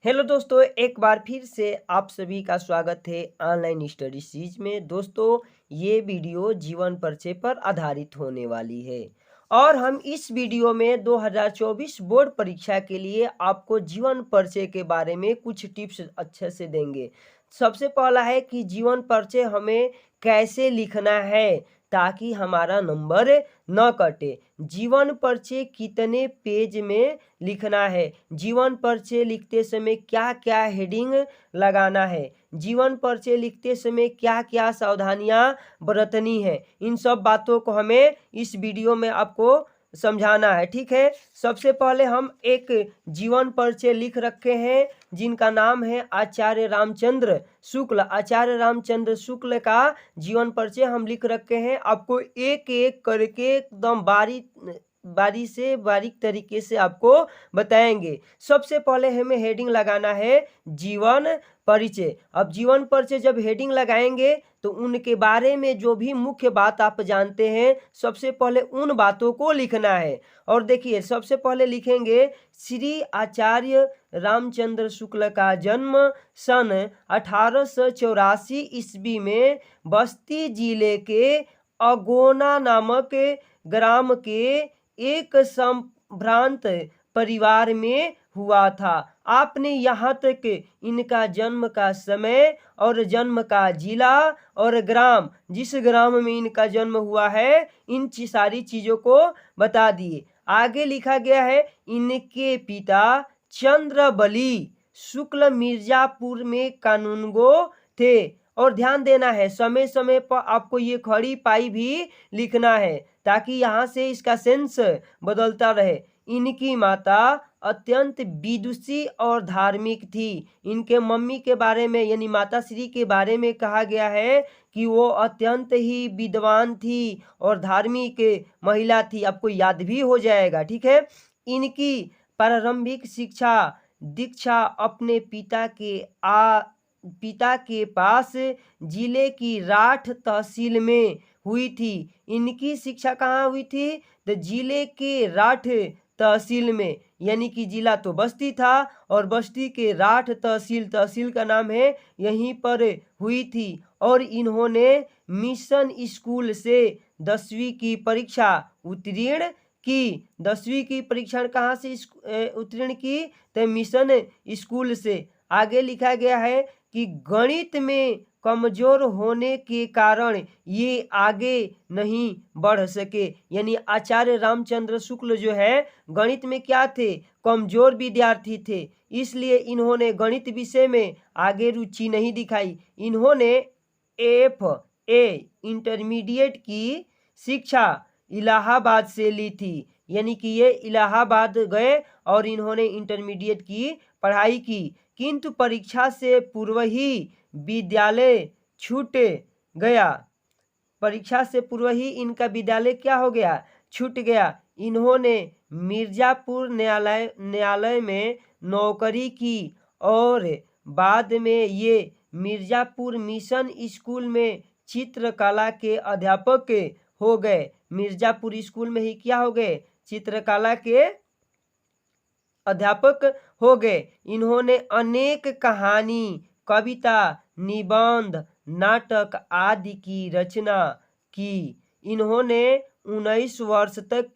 Hello दोस्तों, एक बार फिर से आप सभी का स्वागत है ऑनलाइन स्टडी सीरीज में। दोस्तों, ये वीडियो जीवन परिचय पर आधारित होने वाली है और हम इस वीडियो में 2024 बोर्ड परीक्षा के लिए आपको जीवन परिचय के बारे में कुछ टिप्स अच्छे से देंगे। सबसे पहला है कि जीवन परिचय हमें कैसे लिखना है ताकि हमारा नंबर न कटे। जीवन परिचय कितने पेज में लिखना है, जीवन परिचय लिखते समय क्या क्या हेडिंग लगाना है, जीवन परिचय लिखते समय क्या क्या सावधानियां बरतनी है, इन सब बातों को हमें इस वीडियो में आपको समझाना है। ठीक है, सबसे पहले हम एक जीवन परिचय लिख रखे हैं जिनका नाम है आचार्य रामचंद्र शुक्ल। आचार्य रामचंद्र शुक्ल का जीवन परिचय हम लिख रखे हैं। आपको एक एक करके एकदम बारीक तरीके से आपको बताएंगे। सबसे पहले हमें हेडिंग लगाना है जीवन परिचय। अब जीवन परिचय जब हेडिंग लगाएंगे तो उनके बारे में जो भी मुख्य बात आप जानते हैं, सबसे पहले उन बातों को लिखना है। और देखिए, सबसे पहले लिखेंगे श्री आचार्य रामचंद्र शुक्ल का जन्म सन 1884 ईस्वी में बस्ती जिले के अगोना नामक ग्राम के एक संभ्रांत परिवार में हुआ था। आपने यहाँ तक इनका जन्म का समय और जन्म का जिला और ग्राम, जिस ग्राम में इनका जन्म हुआ है, इन सारी चीजों को बता दिए। आगे लिखा गया है इनके पिता चंद्रबली शुक्ल मिर्जापुर में कानूनगो थे। और ध्यान देना है, समय समय पर आपको ये खड़ी पाई भी लिखना है ताकि यहाँ से इसका सेंस बदलता रहे। इनकी माता अत्यंत विदुषी और धार्मिक थी। इनके मम्मी के बारे में यानी माता श्री के बारे में कहा गया है कि वो अत्यंत ही विद्वान थी और धार्मिक महिला थी। आपको याद भी हो जाएगा। ठीक है, इनकी प्रारंभिक शिक्षा दीक्षा अपने पिता के पास जिले की राठ तहसील में हुई थी। इनकी शिक्षा कहाँ हुई थी? तो जिले के राठ तहसील में, यानी कि जिला तो बस्ती था और बस्ती के राठ तहसील का नाम है, यहीं पर हुई थी। और इन्होंने मिशन स्कूल से 10वीं की परीक्षा उत्तीर्ण की। 10वीं की परीक्षा कहाँ से उत्तीर्ण की? तो मिशन स्कूल से। आगे लिखा गया है कि गणित में कमजोर होने के कारण ये आगे नहीं बढ़ सके। यानी आचार्य रामचंद्र शुक्ल जो है गणित में क्या थे? कमजोर विद्यार्थी थे, इसलिए इन्होंने गणित विषय में आगे रुचि नहीं दिखाई। इन्होंने FA इंटरमीडिएट की शिक्षा इलाहाबाद से ली थी। यानी कि ये इलाहाबाद गए और इन्होंने इंटरमीडिएट की पढ़ाई की, किंतु परीक्षा से पूर्व ही विद्यालय छूट गया। परीक्षा से पूर्व ही इनका विद्यालय क्या हो गया? छूट गया। इन्होंने मिर्जापुर न्यायालय में नौकरी की और बाद में ये मिर्जापुर मिशन स्कूल में चित्रकला के अध्यापक हो गए। मिर्जापुर स्कूल में ही क्या हो गए? चित्रकला के अध्यापक हो गए। इन्होंने अनेक कहानी, कविता, निबंध, नाटक आदि की रचना की। इन्होंने 19 वर्ष तक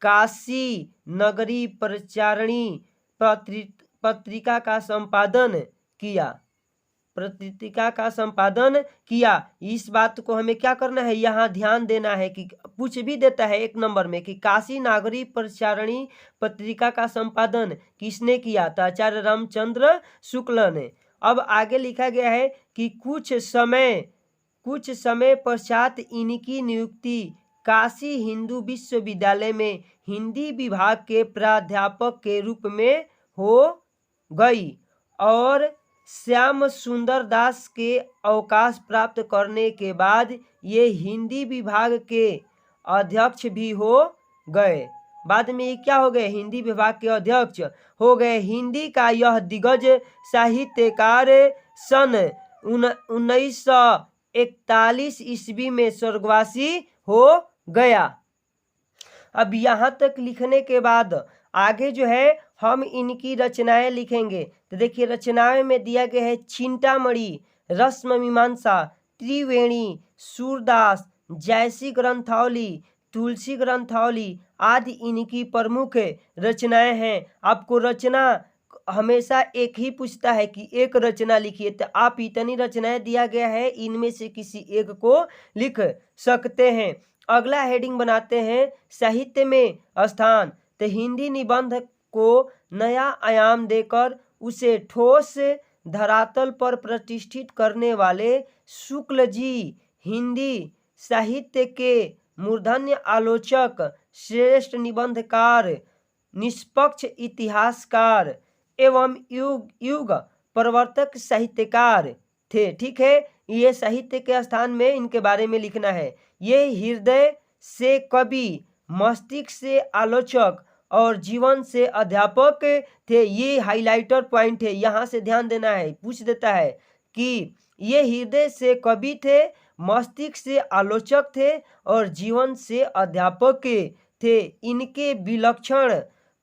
काशी नगरी प्रचारणी पत्रिका का संपादन किया। इस बात को हमें क्या करना है, यहाँ ध्यान देना है कि पूछ भी देता है 1 नंबर में कि काशी नागरी प्रचारणी पत्रिका का संपादन किसने किया? तो आचार्य रामचंद्र शुक्ल ने। अब आगे लिखा गया है कि कुछ समय पश्चात इनकी नियुक्ति काशी हिंदू विश्वविद्यालय में हिंदी विभाग के प्राध्यापक के रूप में हो गई और श्याम सुंदर दास के अवकाश प्राप्त करने के बाद ये हिंदी विभाग के अध्यक्ष भी हो गए। बाद में ये क्या हो गए? हिंदी विभाग के अध्यक्ष हो गए। हिंदी का यह दिग्गज साहित्यकार सन 1941 ईस्वी में स्वर्गवासी हो गया। अब यहाँ तक लिखने के बाद आगे जो है हम इनकी रचनाएं लिखेंगे। तो देखिए रचनाएं में दिया गया है चिंतामणि, रस्म मीमांसा, त्रिवेणी, सूरदास, जयसी ग्रंथावली, तुलसी ग्रंथावली आदि इनकी प्रमुख रचनाएं हैं। आपको रचना हमेशा एक ही पूछता है कि एक रचना लिखिए, तो आप इतनी रचनाएं दिया गया है, इनमें से किसी एक को लिख सकते हैं। अगला हेडिंग बनाते हैं साहित्य में स्थान। तो हिंदी निबंध को नया आयाम देकर उसे ठोस धरातल पर प्रतिष्ठित करने वाले शुक्ल जी हिंदी साहित्य के मूर्धन्य आलोचक, श्रेष्ठ निबंधकार, निष्पक्ष इतिहासकार एवं युग प्रवर्तक साहित्यकार थे। ठीक है, ये साहित्य के स्थान में इनके बारे में लिखना है। ये हृदय से कवि, मस्तिष्क से आलोचक और जीवन से अध्यापक थे। ये हाइलाइटर पॉइंट है, यहाँ से ध्यान देना है। पूछ देता है कि ये हृदय से कवि थे, मस्तिष्क से आलोचक थे और जीवन से अध्यापक थे। इनके विलक्षण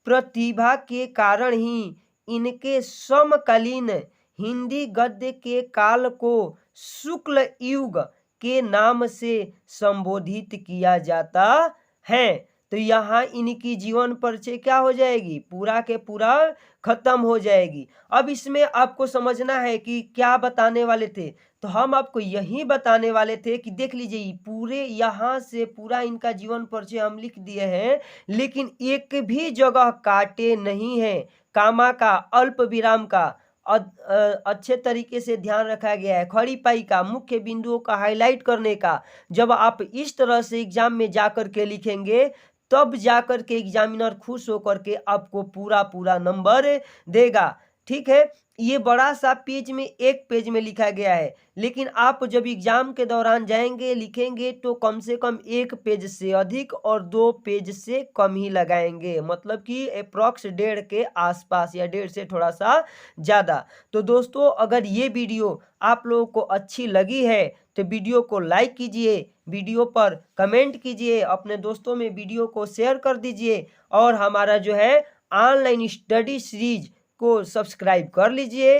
प्रतिभा के कारण ही इनके समकालीन हिंदी गद्य के काल को शुक्ल युग के नाम से संबोधित किया जाता है। तो यहाँ इनकी जीवन परिचय क्या हो जाएगी, पूरा के पूरा खत्म हो जाएगी। अब इसमें आपको समझना है कि क्या बताने वाले थे। तो हम आपको यही बताने वाले थे कि देख लीजिए पूरे यहाँ से पूरा इनका जीवन परिचय हम लिख दिए हैं, लेकिन एक भी जगह काटे नहीं है, कामा का, अल्प विराम का अच्छे तरीके से ध्यान रखा गया है, खड़ी पाई का, मुख्य बिंदुओं का हाईलाइट करने का। जब आप इस तरह से एग्जाम में जाकर के लिखेंगे तब जाकर के एग्जामिनर खुश होकर के आपको पूरा नंबर देगा। ठीक है, ये बड़ा सा पेज में, एक पेज में लिखा गया है, लेकिन आप जब एग्जाम के दौरान जाएंगे लिखेंगे तो कम से कम एक पेज से अधिक और 2 पेज से कम ही लगाएंगे, मतलब कि अप्रॉक्स 1.5 के आसपास या 1.5 से थोड़ा सा ज़्यादा। तो दोस्तों अगर ये वीडियो आप लोगों को अच्छी लगी है तो वीडियो को लाइक कीजिए, वीडियो पर कमेंट कीजिए, अपने दोस्तों में वीडियो को शेयर कर दीजिए और हमारा जो है ऑनलाइन स्टडी सीरीज को सब्सक्राइब कर लीजिए।